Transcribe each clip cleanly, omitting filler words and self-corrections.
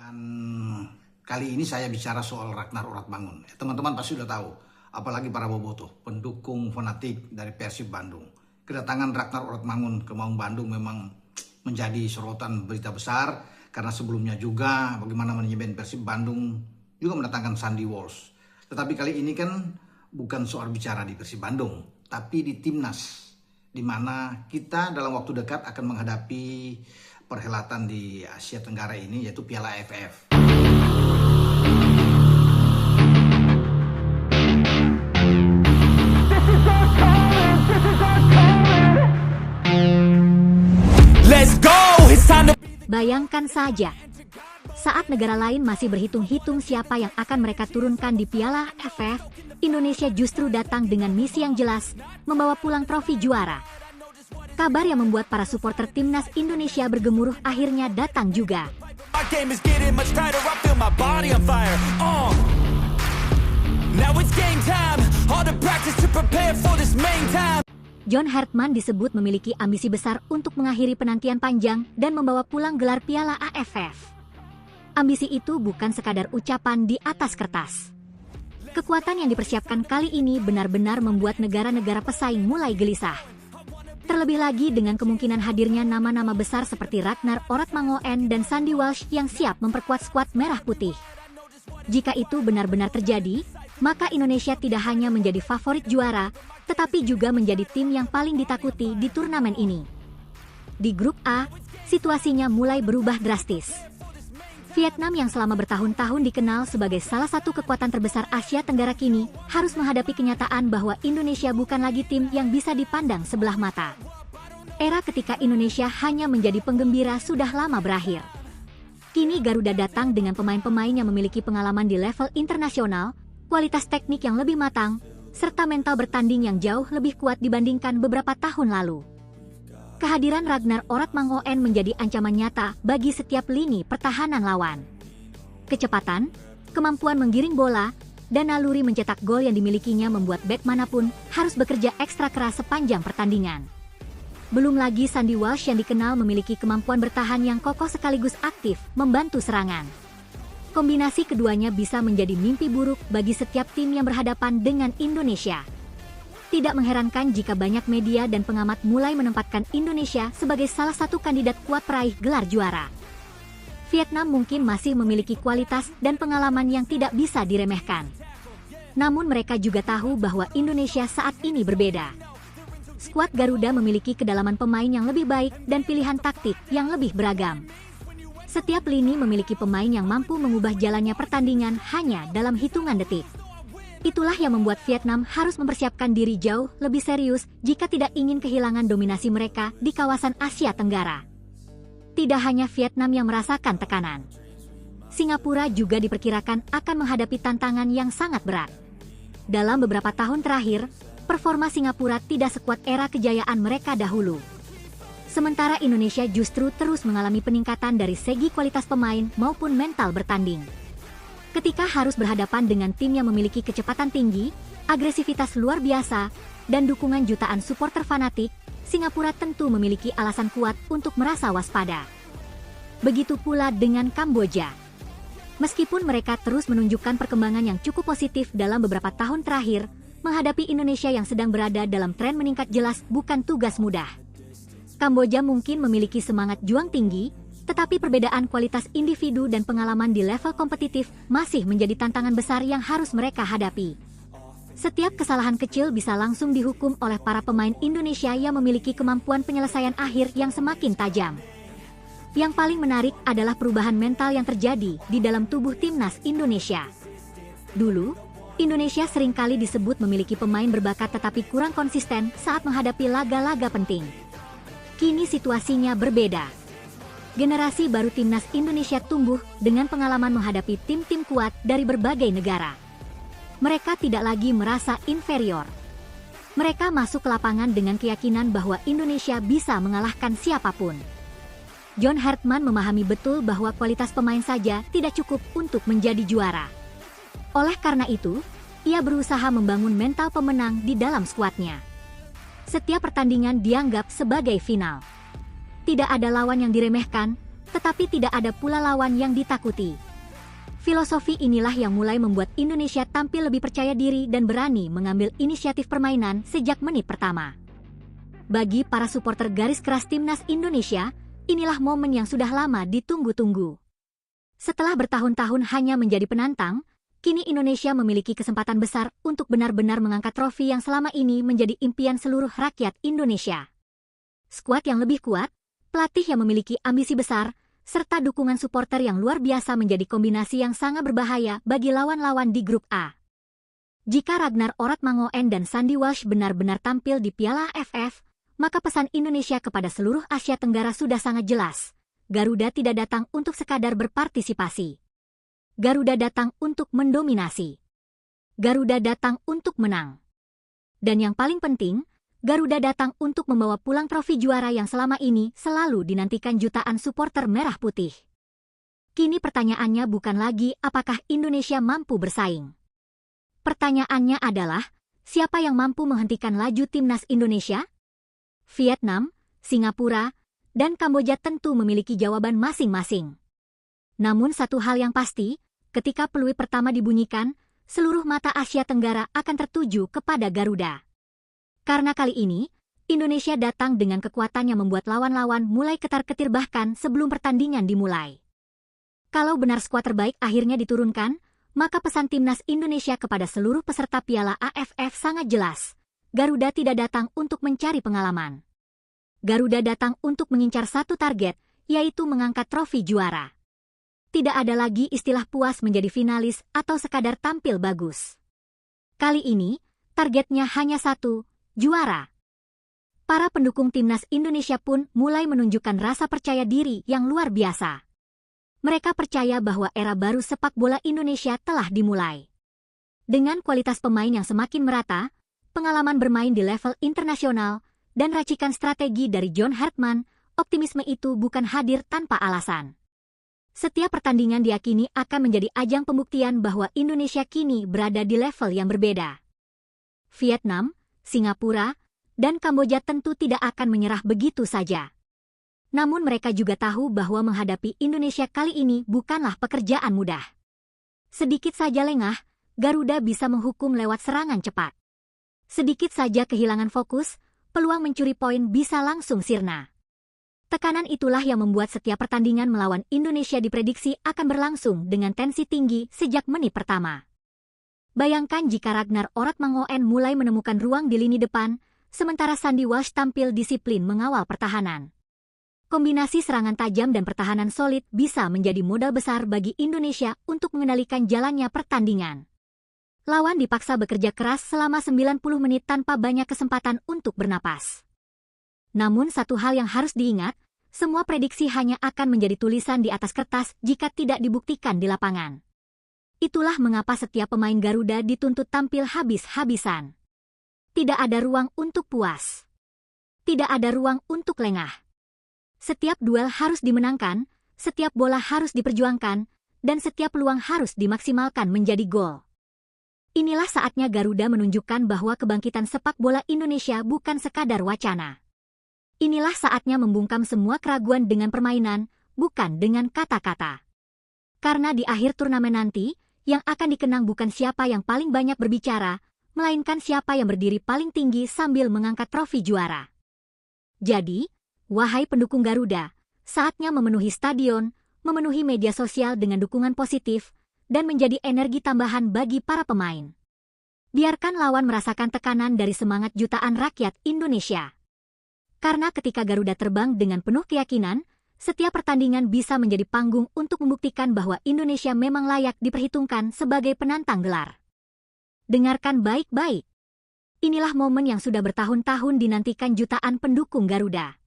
Dan kali ini saya bicara soal Ragnar Oratmangun. Teman-teman pasti sudah tahu, apalagi para bobotoh, pendukung fanatik dari Persib Bandung. Kedatangan Ragnar Oratmangun ke Maung Bandung memang menjadi sorotan berita besar, karena sebelumnya juga bagaimana manajemen Persib Bandung juga mendatangkan Sandy Walsh. Tetapi kali ini kan bukan soal bicara di Persib Bandung, tapi di Timnas, di mana kita dalam waktu dekat akan menghadapi perhelatan di Asia Tenggara ini, yaitu Piala AFF. Bayangkan saja, saat negara lain masih berhitung-hitung siapa yang akan mereka turunkan di Piala AFF, Indonesia justru datang dengan misi yang jelas, membawa pulang trofi juara. Kabar yang membuat para supporter timnas Indonesia bergemuruh akhirnya datang juga. John Hartman disebut memiliki ambisi besar untuk mengakhiri penantian panjang dan membawa pulang gelar Piala AFF. Ambisi itu bukan sekadar ucapan di atas kertas. Kekuatan yang dipersiapkan kali ini benar-benar membuat negara-negara pesaing mulai gelisah. Terlebih lagi dengan kemungkinan hadirnya nama-nama besar seperti Ragnar Oratmangun dan Sandy Walsh yang siap memperkuat skuad merah putih. Jika itu benar-benar terjadi, maka Indonesia tidak hanya menjadi favorit juara, tetapi juga menjadi tim yang paling ditakuti di turnamen ini. Di grup A, situasinya mulai berubah drastis. Vietnam yang selama bertahun-tahun dikenal sebagai salah satu kekuatan terbesar Asia Tenggara kini harus menghadapi kenyataan bahwa Indonesia bukan lagi tim yang bisa dipandang sebelah mata. Era ketika Indonesia hanya menjadi penggembira sudah lama berakhir. Kini Garuda datang dengan pemain-pemain yang memiliki pengalaman di level internasional, kualitas teknik yang lebih matang, serta mental bertanding yang jauh lebih kuat dibandingkan beberapa tahun lalu. Kehadiran Ragnar Oratmangun menjadi ancaman nyata bagi setiap lini pertahanan lawan. Kecepatan, kemampuan menggiring bola, dan naluri mencetak gol yang dimilikinya membuat bek manapun harus bekerja ekstra keras sepanjang pertandingan. Belum lagi Sandy Walsh yang dikenal memiliki kemampuan bertahan yang kokoh sekaligus aktif membantu serangan. Kombinasi keduanya bisa menjadi mimpi buruk bagi setiap tim yang berhadapan dengan Indonesia. Tidak mengherankan jika banyak media dan pengamat mulai menempatkan Indonesia sebagai salah satu kandidat kuat peraih gelar juara. Vietnam mungkin masih memiliki kualitas dan pengalaman yang tidak bisa diremehkan. Namun mereka juga tahu bahwa Indonesia saat ini berbeda. Skuad Garuda memiliki kedalaman pemain yang lebih baik dan pilihan taktik yang lebih beragam. Setiap lini memiliki pemain yang mampu mengubah jalannya pertandingan hanya dalam hitungan detik. Itulah yang membuat Vietnam harus mempersiapkan diri jauh lebih serius jika tidak ingin kehilangan dominasi mereka di kawasan Asia Tenggara. Tidak hanya Vietnam yang merasakan tekanan. Singapura juga diperkirakan akan menghadapi tantangan yang sangat berat. Dalam beberapa tahun terakhir, performa Singapura tidak sekuat era kejayaan mereka dahulu. Sementara Indonesia justru terus mengalami peningkatan dari segi kualitas pemain maupun mental bertanding. Ketika harus berhadapan dengan tim yang memiliki kecepatan tinggi, agresivitas luar biasa, dan dukungan jutaan supporter fanatik, Singapura tentu memiliki alasan kuat untuk merasa waspada. Begitu pula dengan Kamboja. Meskipun mereka terus menunjukkan perkembangan yang cukup positif dalam beberapa tahun terakhir, menghadapi Indonesia yang sedang berada dalam tren meningkat jelas bukan tugas mudah. Kamboja mungkin memiliki semangat juang tinggi, tetapi perbedaan kualitas individu dan pengalaman di level kompetitif masih menjadi tantangan besar yang harus mereka hadapi. Setiap kesalahan kecil bisa langsung dihukum oleh para pemain Indonesia yang memiliki kemampuan penyelesaian akhir yang semakin tajam. Yang paling menarik adalah perubahan mental yang terjadi di dalam tubuh timnas Indonesia. Dulu, Indonesia seringkali disebut memiliki pemain berbakat tetapi kurang konsisten saat menghadapi laga-laga penting. Kini situasinya berbeda. Generasi baru timnas Indonesia tumbuh dengan pengalaman menghadapi tim-tim kuat dari berbagai negara. Mereka tidak lagi merasa inferior. Mereka masuk ke lapangan dengan keyakinan bahwa Indonesia bisa mengalahkan siapapun. John Hartman memahami betul bahwa kualitas pemain saja tidak cukup untuk menjadi juara. Oleh karena itu, ia berusaha membangun mental pemenang di dalam skuadnya. Setiap pertandingan dianggap sebagai final. Tidak ada lawan yang diremehkan, tetapi tidak ada pula lawan yang ditakuti. Filosofi inilah yang mulai membuat Indonesia tampil lebih percaya diri dan berani mengambil inisiatif permainan sejak menit pertama. Bagi para supporter garis keras timnas Indonesia, inilah momen yang sudah lama ditunggu-tunggu. Setelah bertahun-tahun hanya menjadi penantang, kini Indonesia memiliki kesempatan besar untuk benar-benar mengangkat trofi yang selama ini menjadi impian seluruh rakyat Indonesia. Skuad yang lebih kuat, pelatih yang memiliki ambisi besar, serta dukungan supporter yang luar biasa menjadi kombinasi yang sangat berbahaya bagi lawan-lawan di grup A. Jika Ragnar Oratmangoen dan Sandy Walsh benar-benar tampil di Piala AFF, maka pesan Indonesia kepada seluruh Asia Tenggara sudah sangat jelas. Garuda tidak datang untuk sekadar berpartisipasi. Garuda datang untuk mendominasi. Garuda datang untuk menang. Dan yang paling penting, Garuda datang untuk membawa pulang trofi juara yang selama ini selalu dinantikan jutaan supporter merah putih. Kini pertanyaannya bukan lagi apakah Indonesia mampu bersaing. Pertanyaannya adalah, siapa yang mampu menghentikan laju timnas Indonesia? Vietnam, Singapura, dan Kamboja tentu memiliki jawaban masing-masing. Namun satu hal yang pasti, ketika peluit pertama dibunyikan, seluruh mata Asia Tenggara akan tertuju kepada Garuda. Karena kali ini, Indonesia datang dengan kekuatan yang membuat lawan-lawan mulai ketar-ketir bahkan sebelum pertandingan dimulai. Kalau benar skuad terbaik akhirnya diturunkan, maka pesan timnas Indonesia kepada seluruh peserta Piala AFF sangat jelas. Garuda tidak datang untuk mencari pengalaman. Garuda datang untuk mengincar satu target, yaitu mengangkat trofi juara. Tidak ada lagi istilah puas menjadi finalis atau sekadar tampil bagus. Kali ini, targetnya hanya satu, juara. Para pendukung timnas Indonesia pun mulai menunjukkan rasa percaya diri yang luar biasa. Mereka percaya bahwa era baru sepak bola Indonesia telah dimulai. Dengan kualitas pemain yang semakin merata, pengalaman bermain di level internasional, dan racikan strategi dari John Hartman, optimisme itu bukan hadir tanpa alasan. Setiap pertandingan diyakini akan menjadi ajang pembuktian bahwa Indonesia kini berada di level yang berbeda. Vietnam, Singapura, dan Kamboja tentu tidak akan menyerah begitu saja. Namun mereka juga tahu bahwa menghadapi Indonesia kali ini bukanlah pekerjaan mudah. Sedikit saja lengah, Garuda bisa menghukum lewat serangan cepat. Sedikit saja kehilangan fokus, peluang mencuri poin bisa langsung sirna. Tekanan itulah yang membuat setiap pertandingan melawan Indonesia diprediksi akan berlangsung dengan tensi tinggi sejak menit pertama. Bayangkan jika Ragnar Oratmangoen mulai menemukan ruang di lini depan, sementara Sandy Walsh tampil disiplin mengawal pertahanan. Kombinasi serangan tajam dan pertahanan solid bisa menjadi modal besar bagi Indonesia untuk mengendalikan jalannya pertandingan. Lawan dipaksa bekerja keras selama 90 menit tanpa banyak kesempatan untuk bernapas. Namun satu hal yang harus diingat, semua prediksi hanya akan menjadi tulisan di atas kertas jika tidak dibuktikan di lapangan. Itulah mengapa setiap pemain Garuda dituntut tampil habis-habisan. Tidak ada ruang untuk puas. Tidak ada ruang untuk lengah. Setiap duel harus dimenangkan, setiap bola harus diperjuangkan, dan setiap peluang harus dimaksimalkan menjadi gol. Inilah saatnya Garuda menunjukkan bahwa kebangkitan sepak bola Indonesia bukan sekadar wacana. Inilah saatnya membungkam semua keraguan dengan permainan, bukan dengan kata-kata. Karena di akhir turnamen nanti, yang akan dikenang bukan siapa yang paling banyak berbicara, melainkan siapa yang berdiri paling tinggi sambil mengangkat trofi juara. Jadi, wahai pendukung Garuda, saatnya memenuhi stadion, memenuhi media sosial dengan dukungan positif, dan menjadi energi tambahan bagi para pemain. Biarkan lawan merasakan tekanan dari semangat jutaan rakyat Indonesia. Karena ketika Garuda terbang dengan penuh keyakinan, setiap pertandingan bisa menjadi panggung untuk membuktikan bahwa Indonesia memang layak diperhitungkan sebagai penantang gelar. Dengarkan baik-baik. Inilah momen yang sudah bertahun-tahun dinantikan jutaan pendukung Garuda.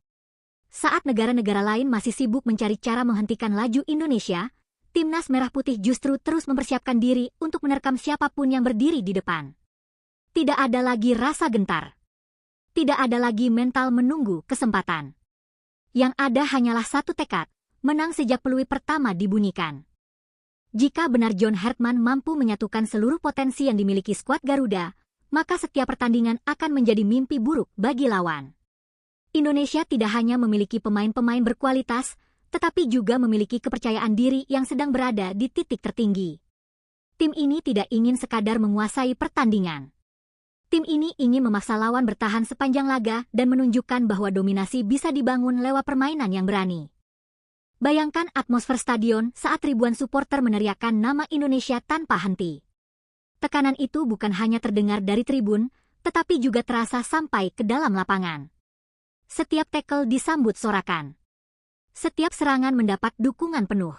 Saat negara-negara lain masih sibuk mencari cara menghentikan laju Indonesia, timnas Merah Putih justru terus mempersiapkan diri untuk menerkam siapapun yang berdiri di depan. Tidak ada lagi rasa gentar. Tidak ada lagi mental menunggu kesempatan. Yang ada hanyalah satu tekad, menang sejak peluit pertama dibunyikan. Jika benar John Hartman mampu menyatukan seluruh potensi yang dimiliki skuad Garuda, maka setiap pertandingan akan menjadi mimpi buruk bagi lawan. Indonesia tidak hanya memiliki pemain-pemain berkualitas, tetapi juga memiliki kepercayaan diri yang sedang berada di titik tertinggi. Tim ini tidak ingin sekadar menguasai pertandingan. Tim ini ingin memaksa lawan bertahan sepanjang laga dan menunjukkan bahwa dominasi bisa dibangun lewat permainan yang berani. Bayangkan atmosfer stadion saat ribuan supporter meneriakkan nama Indonesia tanpa henti. Tekanan itu bukan hanya terdengar dari tribun, tetapi juga terasa sampai ke dalam lapangan. Setiap tackle disambut sorakan. Setiap serangan mendapat dukungan penuh.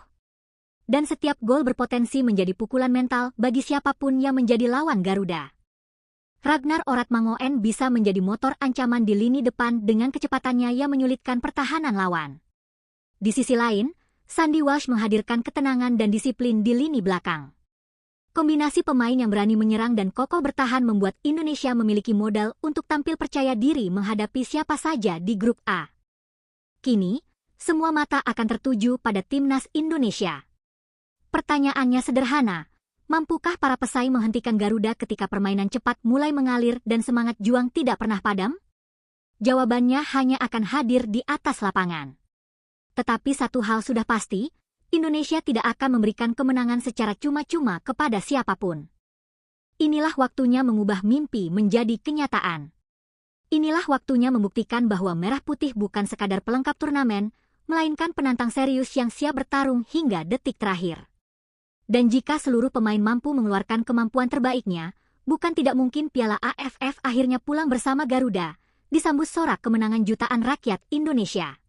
Dan setiap gol berpotensi menjadi pukulan mental bagi siapapun yang menjadi lawan Garuda. Ragnar Oratmangun bisa menjadi motor ancaman di lini depan dengan kecepatannya yang menyulitkan pertahanan lawan. Di sisi lain, Sandy Walsh menghadirkan ketenangan dan disiplin di lini belakang. Kombinasi pemain yang berani menyerang dan kokoh bertahan membuat Indonesia memiliki modal untuk tampil percaya diri menghadapi siapa saja di grup A. Kini, semua mata akan tertuju pada timnas Indonesia. Pertanyaannya sederhana. Mampukah para pesaing menghentikan Garuda ketika permainan cepat mulai mengalir dan semangat juang tidak pernah padam? Jawabannya hanya akan hadir di atas lapangan. Tetapi satu hal sudah pasti, Indonesia tidak akan memberikan kemenangan secara cuma-cuma kepada siapapun. Inilah waktunya mengubah mimpi menjadi kenyataan. Inilah waktunya membuktikan bahwa Merah Putih bukan sekadar pelengkap turnamen, melainkan penantang serius yang siap bertarung hingga detik terakhir. Dan jika seluruh pemain mampu mengeluarkan kemampuan terbaiknya, bukan tidak mungkin Piala AFF akhirnya pulang bersama Garuda, disambut sorak kemenangan jutaan rakyat Indonesia.